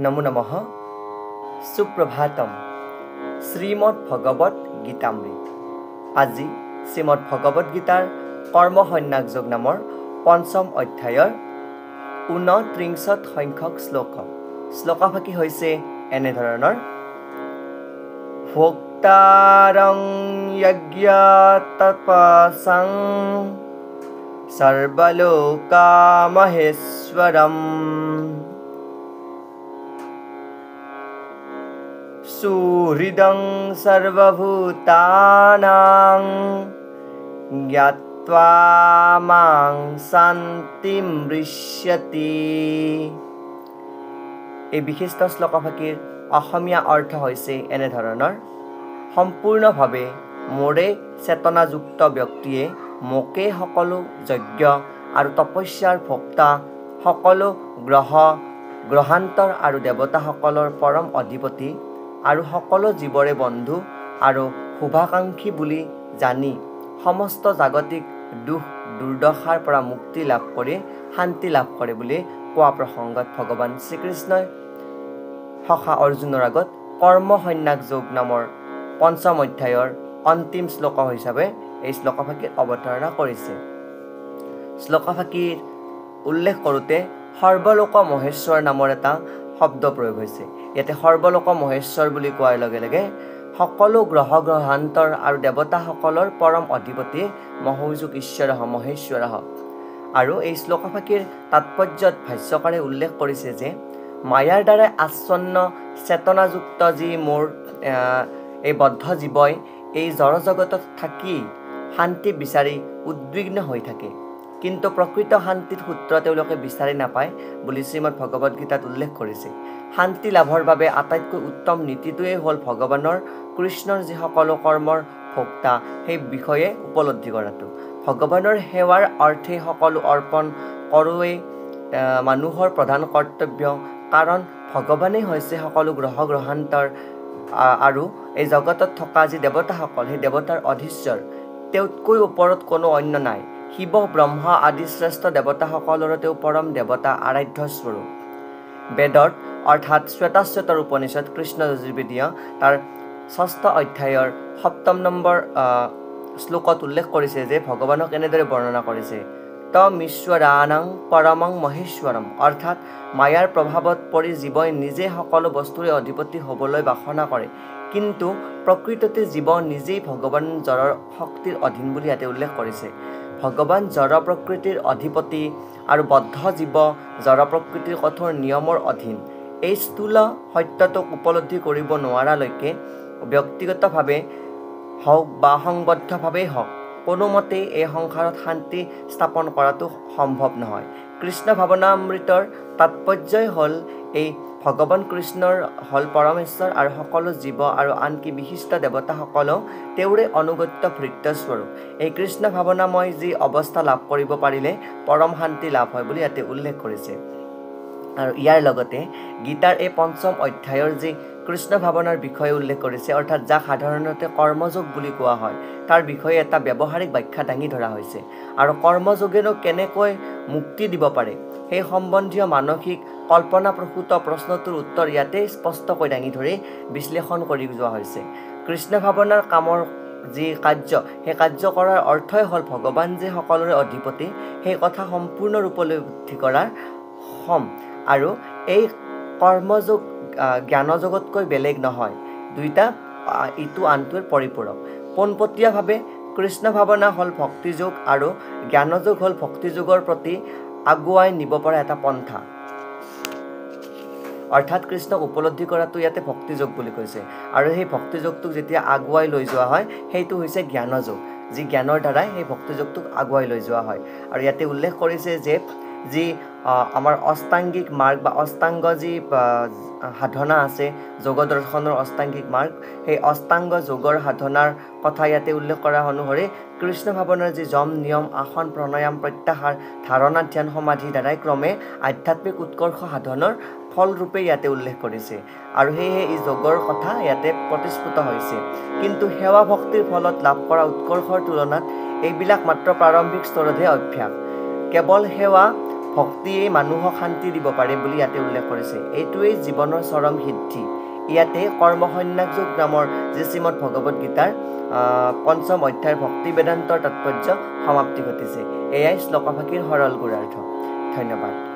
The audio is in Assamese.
নমো নমঃ সুপ্ৰভাতম শ্ৰীমদ ভগবত গীতামৃত আজি শ্ৰীমদ ভগবত গীতাৰ কৰ্মসন্ন্যাস যোগ নামৰ পঞ্চম অধ্যায়ৰ 29 সংখ্যক শ্লোকফাকি হৈছে এনেধৰণৰ ভোক্তাৰং যজ্ঞতপসং সৰ্বলোকামহেশ্বৰম সুহৃদং সৰ্বভূতানাং জ্ঞাত্বা মাং শান্তিম মৃষ্যতি। এই বিশিষ্ট শ্লোকফাকিৰ অসমীয়া অৰ্থ হৈছে এনেধৰণৰ সম্পূৰ্ণভাৱে মোৰে চেতনাযুক্ত ব্যক্তিয়ে মোকে সকলো যজ্ঞ আৰু তপস্যাৰ ভোক্তা সকলো গ্ৰহান্তৰ আৰু দেৱতাসকলৰ পৰম অধিপতি আৰু সকলো জীৱৰে বন্ধু আৰু শুভাকাংক্ষী বুলি জানি সমস্ত জাগতিক দুখ দুৰ্দশাৰ পৰা মুক্তি লাভ কৰি শান্তি লাভ কৰে বুলি কোৱা প্ৰসংগত ভগৱান শ্ৰীকৃষ্ণই সখা অৰ্জুনৰ আগত কৰ্মসন্ন্যাস যোগ নামৰ পঞ্চম অধ্যায়ৰ অন্তিম শ্লোক হিচাপে এই শ্লোকফাকিৰ অৱতাৰণা কৰিছে। শ্লোকফাকিৰ উল্লেখ কৰোঁতে সৰ্বলোক মহেশ্বৰ নামৰ এটা শব্দ প্ৰয়োগ হৈছে। ইয়াতে সৰ্বলোক মহেশ্বৰ বুলি কোৱাৰ লগে লগে সকলো গ্ৰহান্তৰ আৰু দেৱতাসকলৰ পৰম অধিপতি মহৌযুক ঈশ্বৰ মহেশ্বৰ। আৰু এই শ্লোকফাকিৰ তাৎপৰ্যত ভাষ্যকাৰে উল্লেখ কৰিছে যে মায়াৰ দ্বাৰাই আচ্ছন্ন চেতনাযুক্ত যি মোৰ এই বদ্ধ জীৱই এই জড়জগতত থাকি শান্তি বিচাৰি উদ্বিগ্ন হৈ থাকে, কিন্তু প্ৰকৃত শান্তিৰ সূত্ৰ তেওঁলোকে বিচাৰি নাপায় বুলি শ্ৰীমদ ভগৱত গীতাত উল্লেখ কৰিছে। শান্তি লাভৰ বাবে আটাইতকৈ উত্তম নীতিটোৱেই হ'ল ভগৱানৰ কৃষ্ণৰ যি সকলো কৰ্মৰ ভোক্তা সেই বিষয়ে উপলব্ধি কৰাটো। ভগৱানৰ সেৱাৰ অৰ্থে সকলো অৰ্পণ কৰোৱেই মানুহৰ প্ৰধান কৰ্তব্য, কাৰণ ভগৱানেই হৈছে সকলো গ্ৰহান্তৰ আৰু এই জগতত থকা যি দেৱতাসকল সেই দেৱতাৰ অধীশ্বৰ, তেওঁতকৈ ওপৰত কোনো অন্য নাই। শিৱ ব্ৰহ্মা আদি শ্ৰেষ্ঠ দেৱতাসকলৰো তেওঁ পৰম দেৱতা আৰাধ্য স্বৰূপ। বেদত অৰ্থাৎ শ্বেতাশ্বেতৰ উপনিষদ কৃষ্ণ যজুৰ্বেদীয় তাৰ 6ষ্ঠ অধ্যায়ৰ 7 নম্বৰ শ্লোকত উল্লেখ কৰিছে যে ভগৱানক এনেদৰে বৰ্ণনা কৰিছে তমীশ্বৰানাং পৰমং মহেশ্বৰম, অৰ্থাৎ মায়াৰ প্ৰভাৱত পৰি জীৱই নিজে সকলো বস্তুৰে অধিপতি হ'বলৈ বাসনা কৰে, কিন্তু প্ৰকৃততে জীৱ নিজেই ভগৱান জড়ৰ শক্তিৰ অধীন বুলি ইয়াতে উল্লেখ কৰিছে। ভগৱান জড় প্ৰকৃতিৰ অধিপতি আৰু বদ্ধ জীৱ জড় প্ৰকৃতিৰ কঠোৰ নিয়মৰ অধীন। এই স্থূল সত্যটোক উপলব্ধি কৰিব নোৱাৰালৈকে ব্যক্তিগতভাৱে হওক বা সংবদ্ধভাৱেই হওক কোনোমতেই এই সংসাৰত শান্তি স্থাপন কৰাটো সম্ভৱ নহয়। কৃষ্ণ ভাৱনামৃতৰ তাৎপৰ্যই হ'ল এই ভগৱান কৃষ্ণৰ হ'ল পৰমেশ্বৰ আৰু সকলো জীৱ আৰু আনকি বিশিষ্ট দেৱতাসকলেও তেওঁৰে অনুগত্য ভৃত্যস্বৰূপ। এই কৃষ্ণ ভাৱনাময় যি অৱস্থা লাভ কৰিব পাৰিলে পৰম শান্তি লাভ হয় বুলি ইয়াতে উল্লেখ কৰিছে। আৰু ইয়াৰ লগতে গীতাৰ এই পঞ্চম অধ্যায়ৰ যি কৃষ্ণ ভাৱনাৰ বিষয়ে উল্লেখ কৰিছে, অৰ্থাৎ যাক সাধাৰণতে কৰ্মযোগ বুলি কোৱা হয়, তাৰ বিষয়ে এটা ব্যৱহাৰিক ব্যাখ্যা দাঙি ধৰা হৈছে। আৰু কৰ্মযোগেনো কেনেকৈ মুক্তি দিব পাৰে সেই সম্বন্ধীয় মানসিক কল্পনাপ্ৰসূত প্ৰশ্নটোৰ উত্তৰ ইয়াতে স্পষ্টকৈ দাঙি ধৰি বিশ্লেষণ কৰি যোৱা হৈছে। কৃষ্ণ ভাৱনাৰ কামৰ যি কাৰ্য সেই কাৰ্য কৰাৰ অৰ্থই হ'ল ভগৱান যে সকলোৰে অধিপতি সেই কথা সম্পূৰ্ণৰূপলৈ উপলব্ধি কৰাৰ আৰু এই কৰ্মযোগ জ্ঞানযোগতকৈ বেলেগ নহয়, দুইটা ইটো আনটোৰ পৰিপূৰক। পোনপটীয়াভাৱে কৃষ্ণ ভাৱনা হ'ল ভক্তিযোগ আৰু জ্ঞানযোগ হ'ল ভক্তিযোগৰ প্ৰতি আগুৱাই নিব পৰা এটা পন্থা। অৰ্থাৎ কৃষ্ণক উপলব্ধি কৰাটো ইয়াতে ভক্তিযোগ বুলি কৈছে, আৰু সেই ভক্তিযোগটোক যেতিয়া আগুৱাই লৈ যোৱা হয় সেইটো হৈছে জ্ঞানযোগ, যি জ্ঞানৰ দ্বাৰাই সেই ভক্তিযোগটোক আগুৱাই লৈ যোৱা হয়। আৰু ইয়াতে উল্লেখ কৰিছে যে যি আমাৰ অষ্টাংগিক মাৰ্গ বা অষ্টাংগ যি সাধনা আছে, যোগ দৰ্শনৰ অষ্টাংগিক মাৰ্গ, সেই অষ্টাংগ যোগৰ সাধনাৰ কথা ইয়াতে উল্লেখ কৰা অনুসৰি কৃষ্ণ ভাৱনাৰ যি যম নিয়ম আসন প্ৰণায়াম প্ৰত্যাহাৰ ধাৰণা ধ্যান সমাধিৰ দ্বাৰাই ক্ৰমে আধ্যাত্মিক উৎকৰ্ষ সাধনৰ ফলৰূপে ইয়াতে উল্লেখ কৰিছে। আৰু সেয়েহে এই যোগৰ কথা ইয়াতে প্ৰতিস্ফুট হৈছে। কিন্তু সেৱা ভক্তিৰ ফলত লাভ কৰা উৎকৰ্ষৰ তুলনাত এইবিলাক মাত্ৰ প্ৰাৰম্ভিক স্তৰতহে অভ্যাস। কেৱল সেৱা ভক্তিয়ে মানুহক শান্তি দিব পাৰে বুলি ইয়াতে উল্লেখ কৰিছে। এইটোৱেই জীৱনৰ চৰম সিদ্ধি। ইয়াতে কৰ্মসন্ন্যাস যোগ নামৰ যি শ্ৰীমদ ভগৱত গীতাৰ ৫ম অধ্যায়ৰ ভক্তি বেদান্তৰ তাৎপৰ্য সমাপ্তি ঘটিছে। এয়াই শ্লোকভাগীৰ সৰল গুৰাৰ্থ। ধন্যবাদ।